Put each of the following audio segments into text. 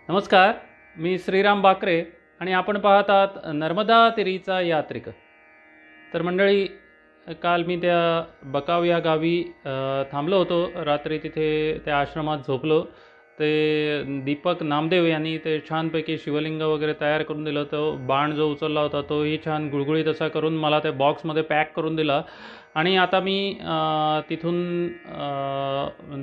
नमस्कार. मी श्रीराम बाकरे आणि आपण पाहत आहात नर्मदा तिरीचा यात्रिक. तर मंडळी, काल मी त्या बकाव या गावी थांबलो होतो. रात्री तिथे त्या आश्रमात झोपलो. ते दीपक नामदेव यांनी ते छानपैकी शिवलिंग वगैरे तयार करून दिलं. तो बाण जो उचलला होता तोही छान गुळगुळीत असा करून मला त्या बॉक्समध्ये पॅक करून दिला. आणि आता मी तिथून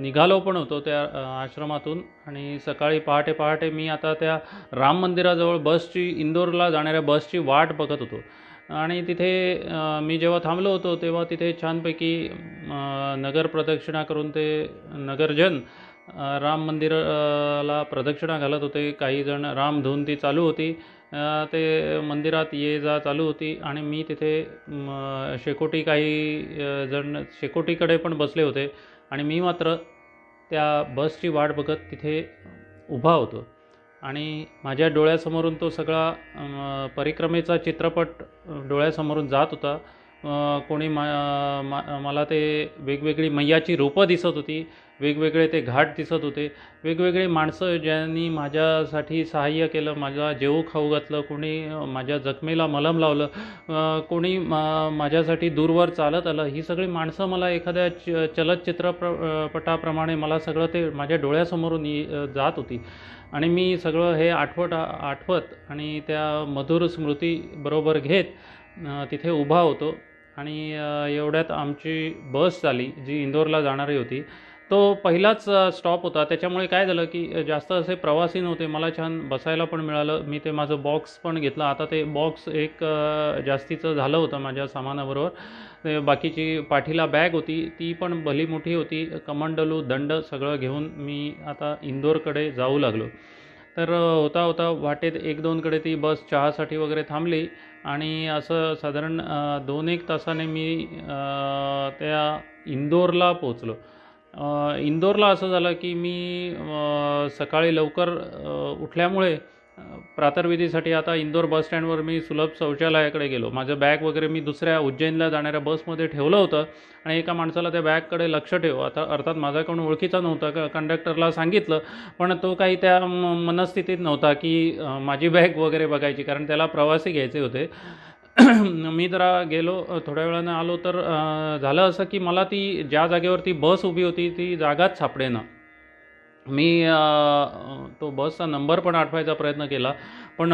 निघालो पण होतो त्या आश्रमातून. आणि सकाळी पहाटे पहाटे मी आता त्या राम मंदिराजवळ इंदोरला जाणाऱ्या बसची वाट बघत होतो. आणि तिथे मी जेव्हा थांबलो होतो तेव्हा तिथे छानपैकी नगर प्रदक्षिणा करून ते नगरजन राम मंदिराला प्रदक्षिणा घालत होते. काही जण रामधून ती चालू होती. ते मंदिरात ये जा चालू होती. आणि मी तिथे शेकोटी काही जण शेकोटीकडे पण बसले होते. आणि मी मात्र त्या बसची वाट बघत तिथे उभा होतो. आणि माझ्या डोळ्यासमोरून तो सगळा परिक्रमेचा चित्रपट डोळ्यासमोरून जात होता. कोणी मला ते वेगवेगळी मैयाची रूपं दिसत होती. वेगवेगळे ते घाट दिसत होते. वेगवेगळे माणसं ज्यांनी माझ्यासाठी सहाय्य केलं, माझा जेवू खाऊ घातलं. कोणी माझ्या जखमेला मलम लावलं. कोणी माझ्यासाठी दूरवर चालत आलं. ही सगळी माणसं मला एखाद्या चलचित्रपटाप्रमाणे मला सगळं ते माझ्या डोळ्यासमोरून जात होती. आणि मी सगळं हे आठवत आणि त्या मधुर स्मृती बरोबर घेत तिथे उभा होतो. आणि एवढ्यात आमची बस आली जी इंदोरला जाणारी होती. तो पहिलाच स्टॉप होता. त्याच्यामुळे काय झालं की जास्त असे प्रवासी नव्हते. मला छान बसायला पण मिळालं. मी ते माझं बॉक्स पण घेतलं. आता ते बॉक्स एक जास्तीचं झालं होतं माझ्या सामानाबरोबर. ते बाकीची पाठीला बॅग होती ती पण भली मोठी होती. कमंडलू दंड सगळं घेऊन मी आता इंदोरकडे जाऊ लागलो. तर होता होता वाटेत एक दोनकडे ती बस चहासाठी वगैरे थांबली. आणि असं साधारण 2-1 तासाने मी त्या इंदोरला पोचलो. इंदोरला असं झालं की मी सकाळी लवकर उठल्यामुळे प्रातर्विधीसाठी आता इंदोर बसस्टँडवर मी सुलभ शौचालयाकडे गेलो. माझं बॅग वगैरे मी दुसऱ्या उज्जैनला जाणाऱ्या बसमध्ये ठेवलं होतं. आणि एका माणसाला त्या बॅगकडे लक्ष ठेव, आता अर्थात माझ्याकडून ओळखीचा नव्हता. कंडक्टरला सांगितलं पण तो काही त्या मनस्थितीत नव्हता की माझी बॅग वगैरे बघायची, कारण त्याला प्रवासी घ्यायचे होते. मी जरा गेलो, थोड्या वेळानं आलो तर झालं असं की मला ती ज्या जागेवर ती बस उभी होती ती जागाच सापडेना. मी तो बसचा नंबर पण आठवायचा प्रयत्न केला पण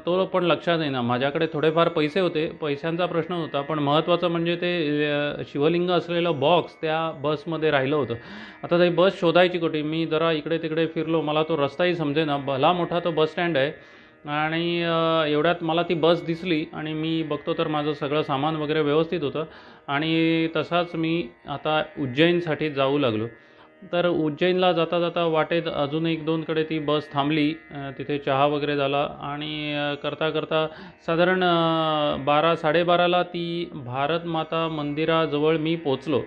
तो पण लक्षात येईना. माझ्याकडे थोडेफार पैसे होते, पैशांचा प्रश्न होता. पण महत्त्वाचं म्हणजे ते शिवलिंग असलेलं बॉक्स त्या बसमध्ये राहिलं होतं. आता ती बस शोधायची कुठे? मी जरा इकडे तिकडे फिरलो, मला तो रस्ताही समजेना. भला मोठा तो बस स्टँड आहे. आणि एवढ्यात मला ती बस दिसली आणि मी बघतो तर माझं सगळं सामान वगैरे व्यवस्थित होतं. आणि तसाच मी आता उज्जैनसाठी जाऊ लागलो. तर उज्जैनला जाता जाता वाटेत अजून 1-2कडे ती बस थांबली. तिथे चहा वगैरे झाला. आणि करता करता साधारण 12-12:30ला ती भारत माता मंदिराजवळ मी पोचलो.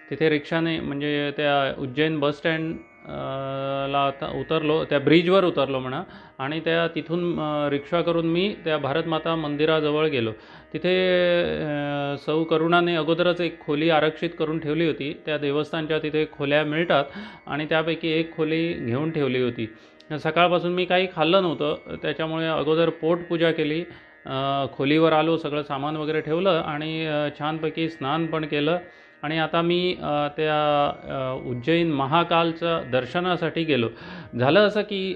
तिथे रिक्षाने म्हणजे त्या उज्जैन बस स्टँड ला आता उतरलो, त्या ब्रिजवर उतरलो म्हणा. आणि तिथून रिक्षा करून मी त्या भारत माता मंदिराजवळ गेलो. तिथे सौ करुणाने अगोदरच एक खोली आरक्षित करून ठेवली होती. त्या देवस्थानच्या तिथे खोल्या मिळतात आणि त्यापैकी एक खोली घेऊन ठेवली होती. सकाळपासून मी काही खाल्लं नव्हतं, त्याच्यामुळे अगोदर पोटपूजा केली. खोलीवर आलो, सगळं सामान वगैरे ठेवलं आणि छानपैकी स्नान पण केलं. आणि आता मी त्या उज्जैन महाकालच्या दर्शनासाठी गेलो. झालं असं की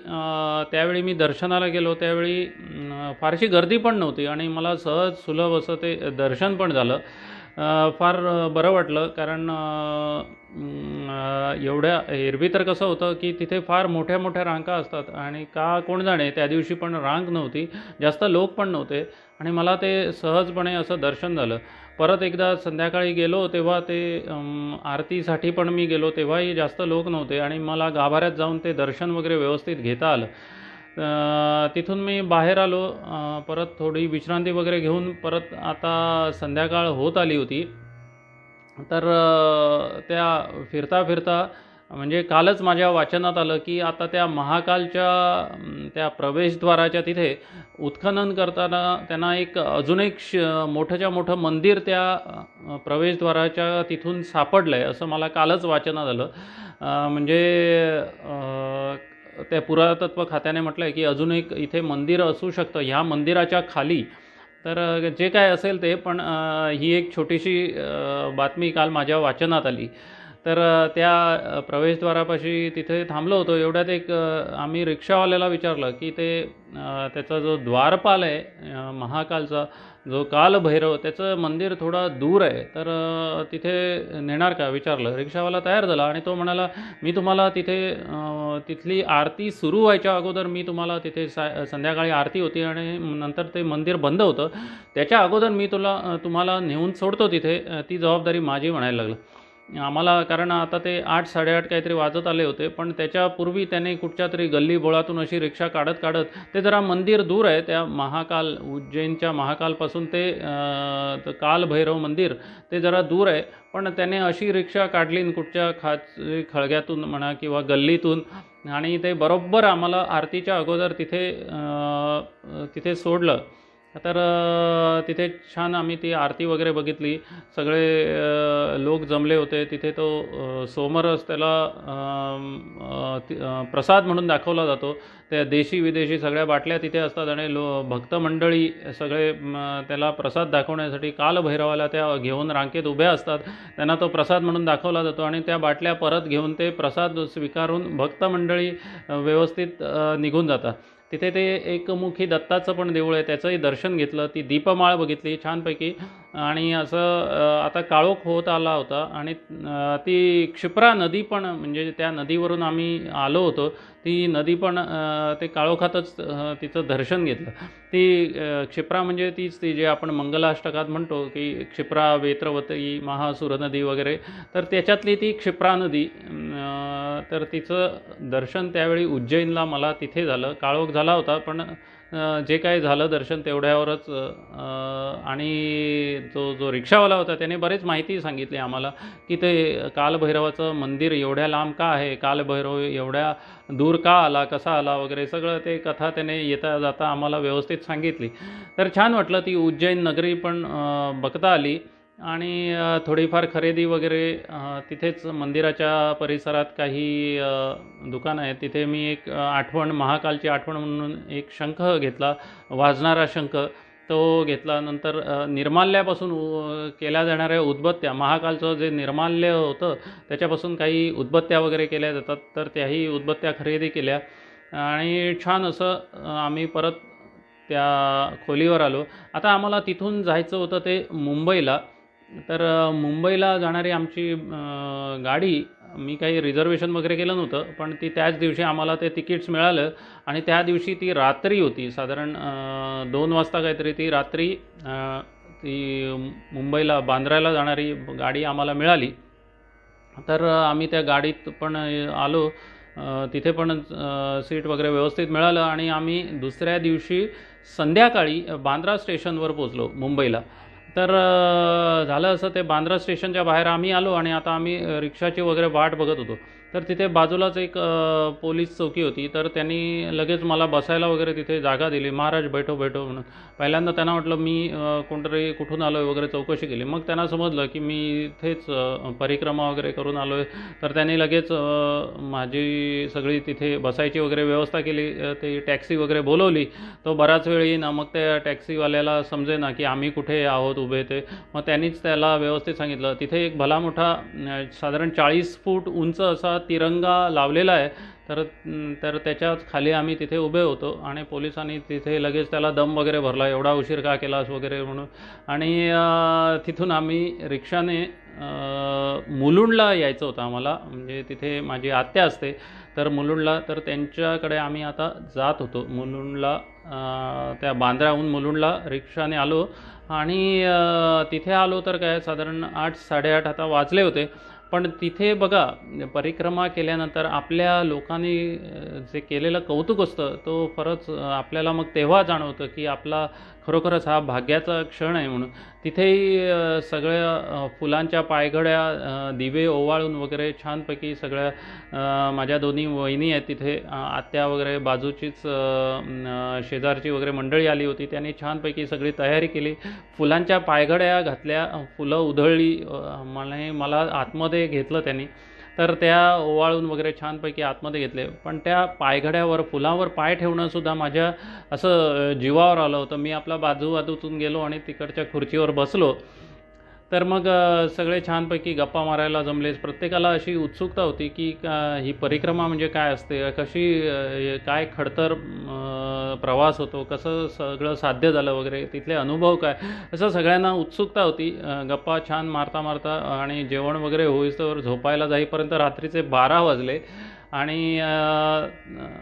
त्यावेळी मी दर्शनाला गेलो त्यावेळी फारशी गर्दी पण नव्हती आणि मला सहज सुलभ असं ते दर्शन पण झालं. फार बरं वाटलं, कारण एवढ्या एरवी तर कसं होतं की तिथे फार मोठ्या मोठ्या रांगा असतात आणि का कोण जाणे, त्या दिवशी पण रांग नव्हती, जास्त लोक पण नव्हते आणि मला ते सहजपणे असं दर्शन झालं. परत एकदा संध्याकाळी गेलो तेव्हा ते आरतीसाठी पण मी गेलो, तेव्हाही जास्त लोक नव्हते आणि मला गाभाऱ्यात जाऊन ते दर्शन वगैरे व्यवस्थित घेता आलं. तिथून मी बाहेर आलो. परत थोडी विश्रांती वगैरे घेऊन परत आता संध्याकाळ होत आली होती. तर त्या फिरता फिरता म्हणजे कालच माझ्या वाचनात आलं की आता त्या महाकालच्या त्या प्रवेशद्वाराच्या तिथे उत्खनन करताना त्यांना अजून एक मोठंच्या मोठं मंदिर त्या प्रवेशद्वाराच्या तिथून सापडलं आहे, असं मला कालच वाचनात आलं. म्हणजे त्या पुरातत्व खात्याने म्हटलं आहे की अजून एक इथे मंदिर असू शकतं ह्या मंदिराच्या खाली. तर जे काय असेल ते, पण ही एक छोटीशी बातमी काल माझ्या वाचनात आली. तर त्या प्रवेशद्वारापाशी तिथे थांबलो होतो. एवढ्यात एक आम्ही रिक्षावाल्याला विचारलं की ते त्याचा जो द्वारपाल आहे महाकालचा, जो कालभैरव, त्याचं मंदिर थोडा दूर आहे, तर तिथे नेणार का विचारलं. रिक्षावाला तयार झाला आणि तो म्हणाला, मी तुम्हाला तिथे तिथली आरती सुरू व्हायच्या अगोदर मी तुम्हाला तिथे संध्याकाळी आरती होती आणि नंतर ते मंदिर बंद होतं, त्याच्या अगोदर मी तुम्हाला नेऊन सोडतो तिथे, ती जबाबदारी माझी म्हणायला लागलं आम्हाला. कारण आता ते 8-8:30 काहीतरी वाजत आले होते, पण त्याच्यापूर्वी त्याने कुठच्या तरी गल्ली बोळातून अशी रिक्षा काढत काढत, ते जरा मंदिर दूर आहे त्या महाकाल, उज्जैनच्या महाकालपासून ते कालभैरव मंदिर ते जरा दूर आहे, पण त्याने अशी रिक्षा काढली कुठच्या खळग्यातून म्हणा किंवा गल्लीतून, आणि ते बरोबर आम्हाला आरतीच्या अगोदर तिथे सोडलं. तर तिथे छान आम्ही ती आरती वगैरे बघितली. सगळे लोक जमले होते तिथे. तो सोमरस त्याला प्रसाद म्हणून दाखवला जातो. त्या देशी विदेशी सगळ्या बाटल्या तिथे असतात आणि भक्त मंडळी सगळे त्याला प्रसाद दाखवण्यासाठी कालभैरवाला त्या घेऊन रांकेत उभ्या असतात. त्यांना तो प्रसाद म्हणून दाखवला जातो आणि त्या बाटल्या परत घेऊन ते प्रसाद स्वीकारून भक्त मंडळी व्यवस्थित निघून जातात. तिथे ते एकमुखी दत्ताचं पण देऊळ आहे, त्याचंही दर्शन घेतलं. ती दीपमाळ बघितली छानपैकी. आणि असं आता काळोख होत आला होता आणि ती क्षिप्रा नदी पण, म्हणजे त्या नदीवरून आम्ही आलो होतो, ती नदी पण ते काळोखातच तिचं दर्शन घेतलं. ती क्षिप्रा म्हणजे तीच ती जे आपण मंगलाष्टकात म्हणतो की क्षिप्रा वेत्रवती महासुर नदी वगैरे, तर त्याच्यातली ती क्षिप्रा नदी. तर तिचं दर्शन त्यावेळी उज्जैनला मला तिथे झालं. काळोख झाला होता, पण जे काही झालं दर्शन तेवढ्यावरच. आणि जो रिक्षावाला होता त्याने बरेच माहिती सांगितली आम्हाला की ते कालभैरवाचं मंदिर एवढ्या लांब का आहे, कालभैरव एवढ्या दूर का आला, कसा आला वगैरे, सगळं ते कथा त्याने येता जाता आम्हाला व्यवस्थित सांगितली. तर छान वाटलं. ती उज्जैन नगरी पण बघता आली आणि थोडीफार खरेदी वगैरे तिथेच मंदिराच्या परिसरात काही दुकानं आहेत. तिथे मी एक महाकालची आठवण म्हणून एक शंख घेतला, वाजणारा शंख तो घेतला. नंतर निर्माल्यापासून केल्या जाणाऱ्या उदबत्त्या, महाकालचं जे निर्माल्य होतं त्याच्यापासून काही उदबत्त्या वगैरे केल्या जातात, तर त्याही उदबत्त्या खरेदी केल्या. आणि छान असं आम्ही परत त्या खोलीवर आलो. आता आम्हाला तिथून जायचं होतं ते मुंबईला. तर मुंबईला जाणारी आमची गाडी, मी काही रिझर्वेशन वगैरे केलं नव्हतं, पण ती त्याच दिवशी आम्हाला ते तिकीट्स मिळालं आणि त्या दिवशी ती रात्री होती. साधारण 2 वाजता काहीतरी ती रात्री ती मुंबईला बांद्र्याला जाणारी गाडी आम्हाला मिळाली. तर आम्ही त्या गाडीत पण आलो. तिथे पण सीट वगैरे व्यवस्थित मिळालं आणि आम्ही दुसऱ्या दिवशी संध्याकाळी बांद्रा स्टेशनवर पोचलो मुंबईला. तर झालं असं, ते बांद्रा स्टेशनच्या बाहेर आम्ही आलो आणि आता आम्ही रिक्षाची वगैरे वाट बघत होतो. तर तिथे बाजूलाच एक पोलीस चौकी होती, तर त्यांनी लगेच मला बसायला वगैरे तिथे जागा दिली. महाराज बैठो बैठो म्हणून. पहिल्यांदा त्यांना म्हटलं मी कोणतरी कुठून आलो आहे वगैरे चौकशी केली. मग त्यांना समजलं की मी इथेच परिक्रमा वगैरे करून आलो आहे. तर त्यांनी लगेच माझी सगळी तिथे बसायची वगैरे व्यवस्था केली. ती टॅक्सी वगैरे बोलवली. तो बराच वेळ येईना. मग त्या टॅक्सीवाल्याला समजेना की आम्ही कुठे आहोत उभे ते. मग त्यांनीच त्याला व्यवस्थित सांगितलं. तिथे एक भला मोठा साधारण 40 फूट उंच असा तिरंगा लावलेला आहे. तर त्याच्याच खाली आम्ही तिथे उभे होतो आणि पोलिसांनी तिथे लगेच त्याला दम वगैरे भरला, एवढा उशीर का केलास वगैरे म्हणून. आणि तिथून आम्ही रिक्षाने मुलुंडला यायचं होतं आम्हाला. म्हणजे तिथे माझी आत्या असते, तर मुलुंडला, तर त्यांच्याकडे आम्ही आता जात होतो मुलुंडला. त्या बांद्र्याहून मुलुंडला रिक्षाने आलो आणि तिथे आलो तर काय साधारण 8-8:30 आता वाजले होते. पण तिथे बघा, परिक्रमा केल्यानंतर आपल्या लोकांनी जे केलेलं कौतुक असतं तो खरंच आपल्याला मग तेव्हा जाणवतं की आपला खरोखरच हा भाग्याचा क्षण आहे म्हणून. तिथेही सगळ्या फुलांच्या पायघड्या, दिवे ओवाळून वगैरे छानपैकी सगळ्या माझ्या दोन्ही वहिनी आहेत तिथे, आत्या वगैरे, बाजूचीच शेजारची वगैरे मंडळी आली होती, त्यांनी छानपैकी सगळी तयारी केली. फुलांच्या पायघड्या घातल्या, फुलं उधळली, मला आतमध्ये घेतलं त्यांनी तर त्या ओवाळून वगैरे छानपैकी आतमध्ये घेतले. पण त्या पायघड्यावर पुलावर पाय ठेवणंसुद्धा माझ्या असं जीवावर आलं होतं. मी आपला बाजूतून गेलो आणि तिकडच्या खुर्चीवर बसलो. तर मग सगळे छानपैकी गप्पा मारायला जमले. प्रत्येकाला अशी उत्सुकता होती की ही परिक्रमा म्हणजे काय असते, कशी काय खडतर प्रवास होतो, कसं सगळं साध्य झालं वगैरे, तिथले अनुभव काय, असं सगळ्यांना उत्सुकता होती. गप्पा छान मारता मारता आणि जेवण वगैरे होईस्तोवर झोपायला जाईपर्यंत रात्रीचे 12 वाजले आणि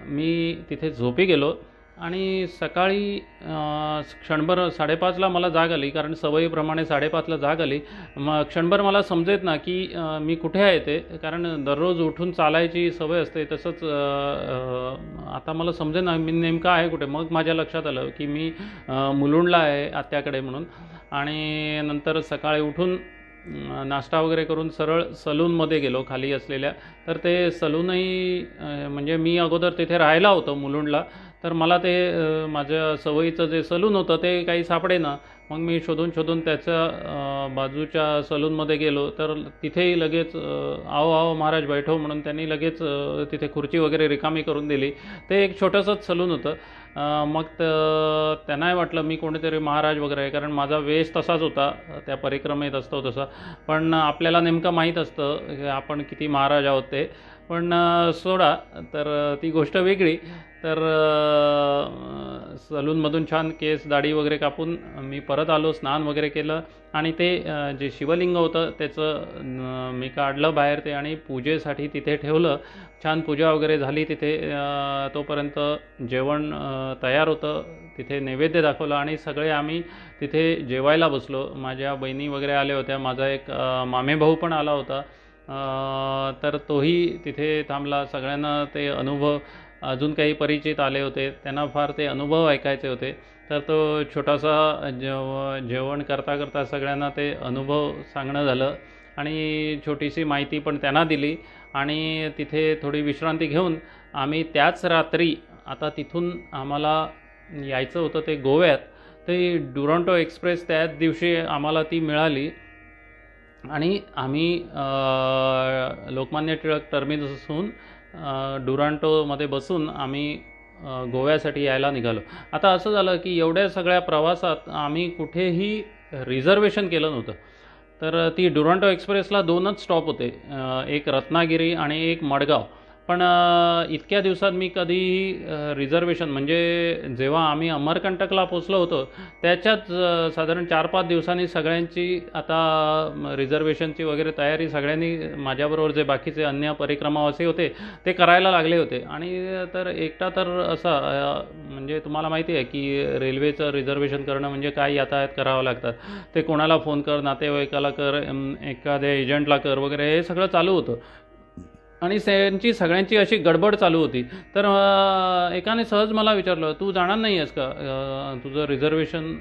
मी तिथे झोपी गेलो. आणि सकाळी क्षणभर 5:30ला मला जाग आली, कारण सवयीप्रमाणे 5:30ला जाग आली. मग क्षणभर मला समजेत ना की मी कुठे आहे ते, कारण दररोज उठून चालायची सवय असते. तसंच आता मला समजे ना मी नेमकं आहे कुठे. मग माझ्या लक्षात आलं की मी मुलुंडला आहे आत्याकडे म्हणून. आणि नंतर सकाळी उठून नाश्ता वगैरे करून सरळ सलूनमध्ये गेलो खाली असलेल्या. तर ते सलूनही म्हणजे मी अगोदर तिथे राहायला होतो मुलुंडला, तर मला ते माझ्या सवयीचं जे सलून होतं ते काही सापडेना. मग मी शोधून त्याच्या बाजूच्या सलूनमध्ये गेलो. तर तिथेही लगेच आओ आओ महाराज बैठो म्हणून त्यांनी लगेच तिथे खुर्ची वगैरे रिकामी करून दिली. ते एक छोटंसंच सलून होतं. मग त्यांनाही वाटलं मी कोणीतरी महाराज वगैरे आहे, कारण माझा वेश तसाच होता, त्या परिक्रमेत असतो तसा. पण आपल्याला नेमकं माहीत असतं की आपण किती महाराज आहोत ते. पण सोडा, तर ती गोष्ट वेगळी. तर सलूनमधून छान केस दाढी वगैरे कापून मी परत आलो, स्नान वगैरे केलं आणि ते जे शिवलिंग होतं त्याचं मी काढलं बाहेर ते आणि पूजेसाठी तिथे ठेवलं. छान पूजा वगैरे झाली तिथे. तोपर्यंत जेवण तयार होतं. तिथे नैवेद्य दाखवलं आणि सगळे आम्ही तिथे जेवायला बसलो. माझ्या बहिणी वगैरे आल्या होत्या, माझा एक मामेभाऊ पण आला होता. तर तोही तिथे थांबला. सगळ्यांना ते अनुभव, अजून काही परिचित आले होते, त्यांना फार ते अनुभव ऐकायचे होते. तर तो छोटासा जेवण करता करता सगळ्यांना ते अनुभव सांगणं झालं आणि छोटीशी माहिती पण त्यांना दिली. आणि तिथे थोडी विश्रांती घेऊन आम्ही त्याच रात्री, आता तिथून आम्हाला यायचं होतं ते गोव्यात, ते डुरांटो एक्सप्रेस त्याच दिवशी आम्हाला ती मिळाली आणि आम्ही लोकमान्य टिळक टर्मिनसहून डुरांटोमध्ये बसून आम्ही गोव्यासाठी यायला निघालो. आता असं झालं की एवढ्या सगळ्या प्रवासात आम्ही कुठेही रिझर्वेशन केलं नव्हतं. तर ती डुरांटो एक्सप्रेसला 2च स्टॉप होते, एक रत्नागिरी आणि एक मडगाव. पण इतक्या दिवसात मी कधीही रिझर्वेशन, म्हणजे जेव्हा आम्ही अमरकंटकला पोचलो होतो त्याच्याच साधारण 4-5 दिवसांनी सगळ्यांची आता रिझर्वेशनची वगैरे तयारी सगळ्यांनी, माझ्याबरोबर जे बाकीचे अन्य परिक्रमावासी होते ते करायला लागले होते. आणि तर एकटा तर असा, म्हणजे तुम्हाला माहिती आहे की रेल्वेचं रिझर्वेशन करणं म्हणजे काय यातायात करावं लागतात. ते कोणाला फोन कर, नातेवाईकाला कर, एखाद्या एजंटला कर वगैरे, हे सगळं चालू होतं आणि त्यांची सगळ्यांची अशी गडबड चालू होती. तर एकाने सहज मला विचारलं, तू जाणार नाही आहेस का, तुझं रिझर्वेशन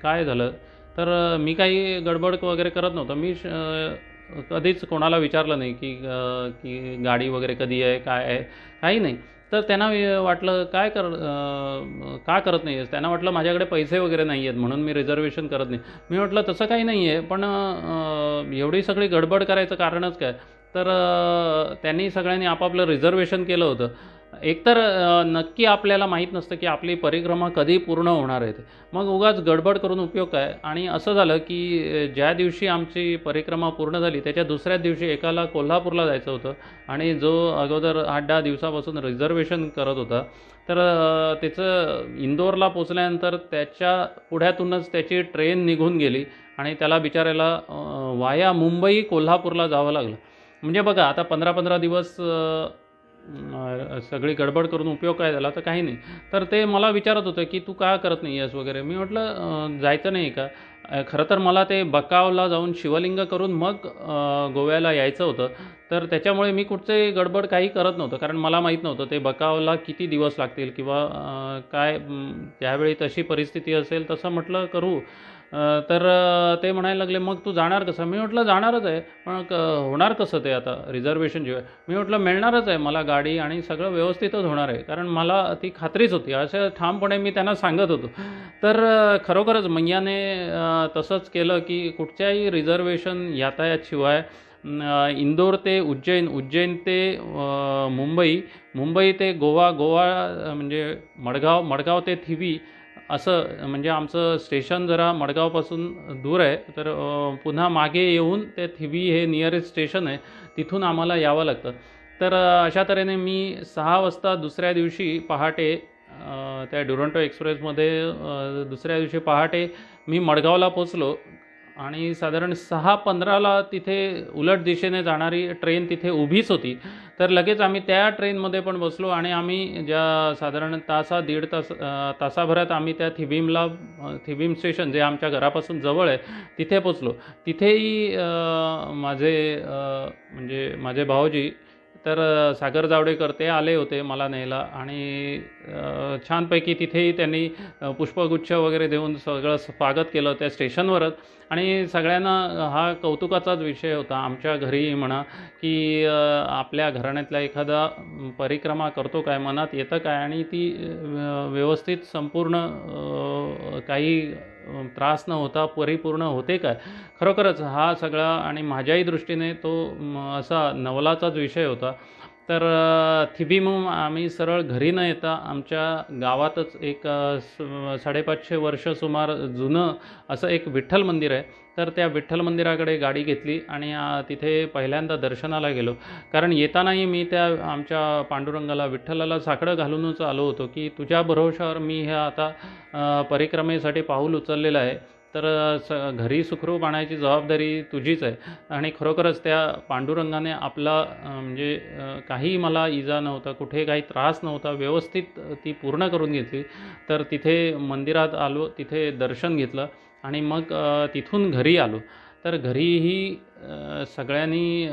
काय झालं? तर मी काही गडबड वगैरे करत नव्हतं. मी कधीच कोणाला विचारलं नाही की गाडी वगैरे कधी आहे, काय आहे, काही नाही. तर त्यांना वाटलं का करत नाही आहेस? त्यांना वाटलं माझ्याकडे पैसे वगैरे नाही आहेत म्हणून मी रिझर्वेशन करत नाही. मी म्हटलं तसं काही नाही आहे, पण एवढी सगळी गडबड करायचं कारणच काय? तर त्यांनी सगळ्यांनी आपापलं रिझर्वेशन केलं होतं. एकतर नक्की आपल्याला माहीत नसतं की आपली परिक्रमा कधी पूर्ण होणार आहे ते. मग उगाच गडबड करून उपयोग काय? आणि असं झालं की ज्या दिवशी आमची परिक्रमा पूर्ण झाली त्याच्या दुसऱ्याच दिवशी एकाला कोल्हापूरला जायचं होतं आणि जो अगोदर 8-10 दिवसापासून रिझर्वेशन करत होता, तर त्याचं इंदोरला पोचल्यानंतर त्याच्या पुढ्यातूनच त्याची ट्रेन निघून गेली आणि त्याला बिचाऱ्याला वाया मुंबई कोल्हापूरला जावं लागलं. म्हणजे बघा, आता 15-15 दिवस सगळी गडबड करून उपयोग काय झाला? तर काही नाही. तर ते मला विचारत होते की तू का करत नाही आहेस वगैरे. मी म्हटलं जायचं नाही का? खरं तर मला ते बकावला जाऊन शिवलिंग करून मग गोव्याला यायचं होतं. तर त्याच्यामुळे मी कुठचे गडबड काही करत नव्हतं, कारण मला माहीत नव्हतं ते बकावला किती दिवस लागतील किंवा काय. त्यावेळी तशी परिस्थिती असेल तसं म्हटलं करू. तर ते म्हणायला लागले, मग तू जाणार कसं? मी म्हटलं जाणारच आहे, पण होणार कसं ते आता रिझर्वेशन जेव्हा. मी म्हटलं मिळणारच आहे मला गाडी आणि सगळं व्यवस्थितच होणार आहे, कारण मला ती खात्रीच होती. असं ठामपणे मी त्यांना सांगत होतो. तर खरोखरच मैयाने तसंच केलं की कुठच्याही रिझर्वेशन यातायातशिवाय इंदोर ते उज्जैन, उज्जैन ते मुंबई, मुंबई ते गोवा, गोवा म्हणजे मडगाव, मडगाव ते थिवी, असं म्हणजे आमचं स्टेशन जरा मडगावपासून दूर आहे. तर पुन्हा मागे येऊन ते थिवी हे नियरेस्ट स्टेशन आहे, तिथून आम्हाला यावं लागतं. तर अशा तऱ्हेने मी 6 वाजता दुसऱ्या दिवशी पहाटे त्या ड्युरंटो एक्सप्रेसमध्ये दुसऱ्या दिवशी पहाटे मी मडगावला पोचलो आणि साधारण 6:15ला तिथे उलट दिशेने जाणारी ट्रेन तिथे उभीच होती. तर लगेच आम्ही त्या ट्रेनमध्ये पण बसलो आणि आम्ही ज्या साधारण दीड तासाभरात आम्ही त्या थिबीम स्टेशन जे आमच्या घरापासून जवळ आहे तिथे पोचलो. तिथेही म्हणजे माझे भाऊजी तर सागर जावडेकर ते आले होते मला न्यायला आणि छानपैकी तिथेही त्यांनी पुष्पगुच्छ वगैरे देऊन सगळं स्वागत केलं त्या स्टेशनवरच. आणि सगळ्यांना हा कौतुकाचाच विषय होता आमच्या घरीही म्हणा, की आपल्या घराण्यातला एखादा परिक्रमा करतो काय, मनात येतं काय आणि ती व्यवस्थित संपूर्ण काही त्रास न होता परिपूर्ण होते काय. खरोखरच हा सगळा आणि माझ्याही दृष्टीने तो असा नवलाचाच विषय होता. तर थिबीहून आम्ही सरळ घरी न येता आमच्या गावातच एक 550 वर्ष सुमार जुनं असं एक विठ्ठल मंदिर आहे. तर त्या विठ्ठल मंदिराकडे गाडी घेतली आणि तिथे पहिल्यांदा दर्शनाला गेलो. कारण येतानाही मी त्या आमच्या पांडुरंगाला विठ्ठलाला साकडं घालूनच आलो होतो, की तुझ्या भरोशावर मी हे आता परिक्रमेसाठी पाऊल उचललेलं आहे. तर घरी सुखरूप आणायची जबाबदारी तुझीच आहे. आणि खरोखरच त्या पांडुरंगाने आपला म्हणजे काही मला इजा नव्हता, कुठे काही त्रास नव्हता, व्यवस्थित ती पूर्ण करून घेतली. तर तिथे मंदिरात आलो, तिथे दर्शन घेतलं आणि मग तिथून घरी आलो. तर घरीही सगळ्यांनी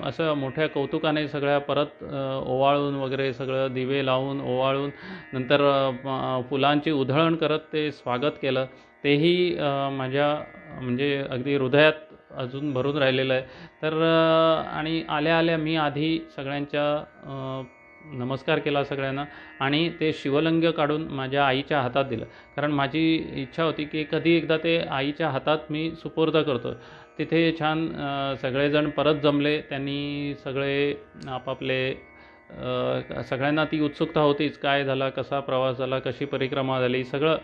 असं मोठ्या कौतुकाने सगळ्या परत ओवाळून वगैरे सगळं दिवे लावून ओवाळून नंतर फुलांची उधळण करत ते स्वागत केलं. तेही माझ्या म्हणजे अगदी हृदयात अजून भरून राहिलेलं आहे. तर आणि आल्या आल्या मी आधी सगळ्यांच्या नमस्कार केला सगळ्यांना आणि ते शिवलिंग काढून माझ्या आईच्या हातात दिलं. कारण माझी इच्छा होती की कधी एकदा ते आईच्या हातात मी सुपूर्द करतो. तिथे छान सगळेजण परत जमले. त्यांनी सगळे आपापले सगळ्यांना ती उत्सुकता होतीच, काय झाला, कसा प्रवास झाला, कशी परिक्रमा झाली सगळं.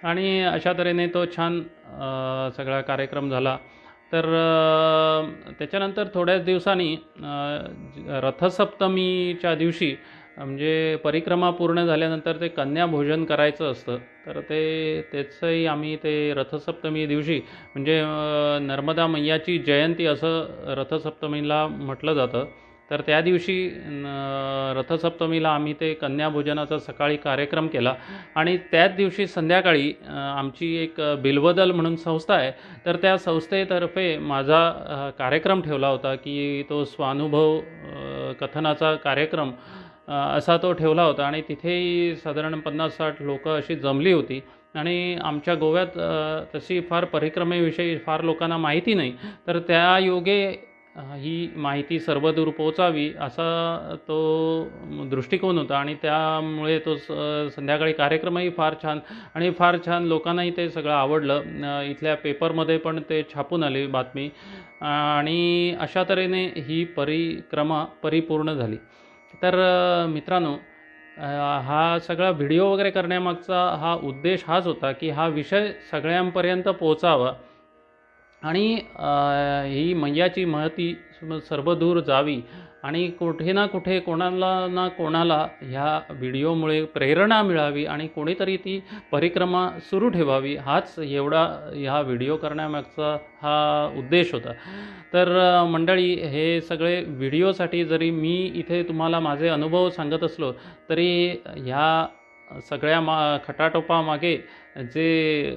आणि अशा तऱ्हेने तो छान सगळा कार्यक्रम झाला. तर त्याच्यानंतर थोड्याच दिवसांनी रथसप्तमीच्या दिवशी म्हणजे परिक्रमा पूर्ण झाल्यानंतर ते कन्याभोजन करायचं असतं. तर त्याचंही आम्ही ते रथसप्तमी दिवशी म्हणजे नर्मदा मैयाची जयंती असं रथसप्तमीला म्हटलं जातं. तर त्या दिवशी रथसप्तमीला आम्ही ते कन्याभोजनाचा सकाळी कार्यक्रम केला आणि त्याच दिवशी संध्याकाळी आमची एक बिल्वदल म्हणून संस्था आहे. तर त्या संस्थेतर्फे माझा कार्यक्रम ठेवला होता की तो स्वानुभव कथनाचा कार्यक्रम असा तो ठेवला होता आणि तिथेही साधारण 50-60 लोकं अशी जमली होती. आणि आमच्या गोव्यात तशी फार परिक्रमेविषयी फार लोकांना माहिती नाही. तर त्या योगे ही माहिती सर्वदूर पोहोचावी असा तो दृष्टिकोन होता आणि त्यामुळे तो संध्याकाळी कार्यक्रमही फार छान आणि फार छान लोकांनाही ते सगळं आवडलं. इथल्या पेपरमध्ये पण ते छापून आली बातमी आणि अशा तऱ्हेने ही परिक्रमा परिपूर्ण झाली. तर मित्रांनो, हा सगळा व्हिडिओ वगैरे करण्यामागचा हा उद्देश हाच होता की हा विषय सगळ्यांपर्यंत पोहोचावा आणि ही मैयाची महती सर्वदूर जावी आणि कुठे ना कुठे कोणाला ना कोणाला ह्या व्हिडिओमुळे प्रेरणा मिळावी आणि कोणीतरी ती परिक्रमा सुरू ठेवावी, हाच एवढा ह्या व्हिडिओ करण्यामागचा हा उद्देश होता. तर मंडळी, हे सगळे व्हिडिओसाठी जरी मी इथे तुम्हाला माझे अनुभव सांगत असलो तरी ह्या सगळ्या खटाटोपामागे जे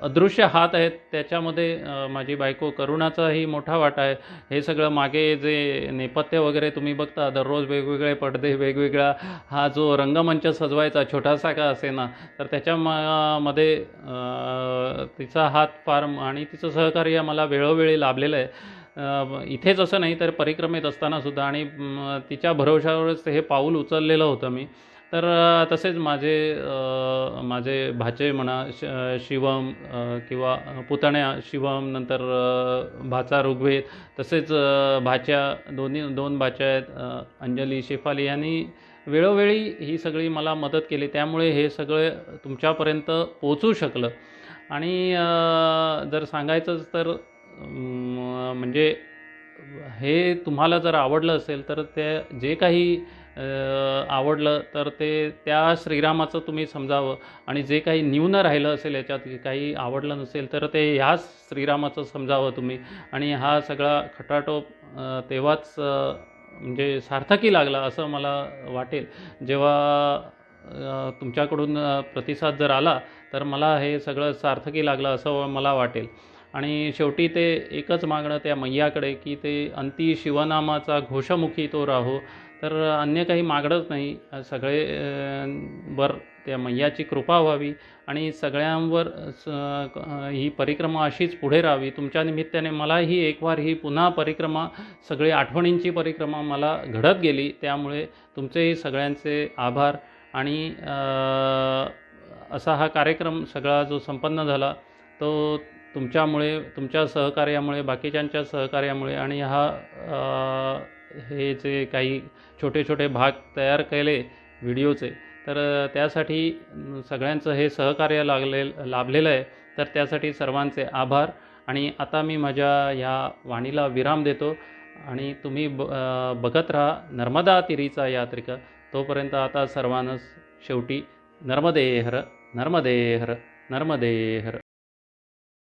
अदृश्य हात आहेत त्याच्यामध्ये माझी बायको करुणाचाही मोठा वाटा आहे. हे सगळं मागे जे नेपथ्य वगैरे तुम्ही बघता, दररोज वेगवेगळे पडदे, वेगवेगळा हा जो रंगमंच सजवायचा छोटासा का असेना, तर त्याच्यामध्ये तिचा हात फार आणि तिचं सहकार्य मला वेळोवेळी लाभलेलं आहे. इथेच असं नाही तर परिक्रमेत असतानासुद्धा आणि तिच्या भरवशावरच हे पाऊल उचललेलं होतं मी. तर तसेच माझे भाचे म्हणा शिवम किंवा पुतण्या शिवम, नंतर भाचा ऋग्वेद, तसेच भाच्या दोन भाच्या आहेत अंजली शेफाली, यांनी वेळोवेळी ही सगळी मला मदत केली. त्यामुळे हे सगळे तुमच्यापर्यंत पोचू शकलं. आणि जर सांगायचंच तर म्हणजे हे तुम्हाला जर आवडलं असेल तर ते जे काही आवडलं तर ते त्या श्रीरामाचं तुम्ही समजावं, आणि जे काही न्यून राहिलं असेल याच्यात, काही आवडलं नसेल तर ते ह्याच श्रीरामाचं समजावं तुम्ही. आणि हा सगळा खटाटोप तेव्हाच म्हणजे सार्थकी लागला असं मला वाटेल, जेव्हा तुमच्याकडून प्रतिसाद जर आला तर मला हे सगळं सार्थकी लागलं असं मला वाटेल. आणि शेवटी ते एकच मागणं त्या मैयाकडे की ते अंती शिवनामाचा घोषमुखी तो राहो. तर अन्य काही मागणंच नाही, सगळे वर त्या मैयाची कृपा व्हावी आणि सगळ्यांवर ही परिक्रमा अशीच पुढे राहावी. तुमच्या निमित्ताने मलाही एक वार ही पुन्हा परिक्रमा, सगळी आठवणींची परिक्रमा मला घडत गेली. त्यामुळे तुमचेही सगळ्यांचे आभार. आणि असा हा कार्यक्रम सगळा जो संपन्न झाला तो तुमच्यामुळे, तुमच्या सहकार्यामुळे, बाकीच्यांच्या सहकार्यामुळे, आणि हे जे काही छोटे छोटे भाग तयार केले व्हिडिओचे, तर त्यासाठी सगळ्यांचं हे सहकार्य लाभलेलं आहे. तर त्यासाठी सर्वांचे आभार. आणि आता मी माझ्या ह्या वाणीला विराम देतो आणि तुम्ही बघत राहा नर्मदा तिरीचा यात्रिका. तोपर्यंत आता सर्वांनाच शेवटी नर्मदे हर, नर्मदे हर, नर्मदे हर.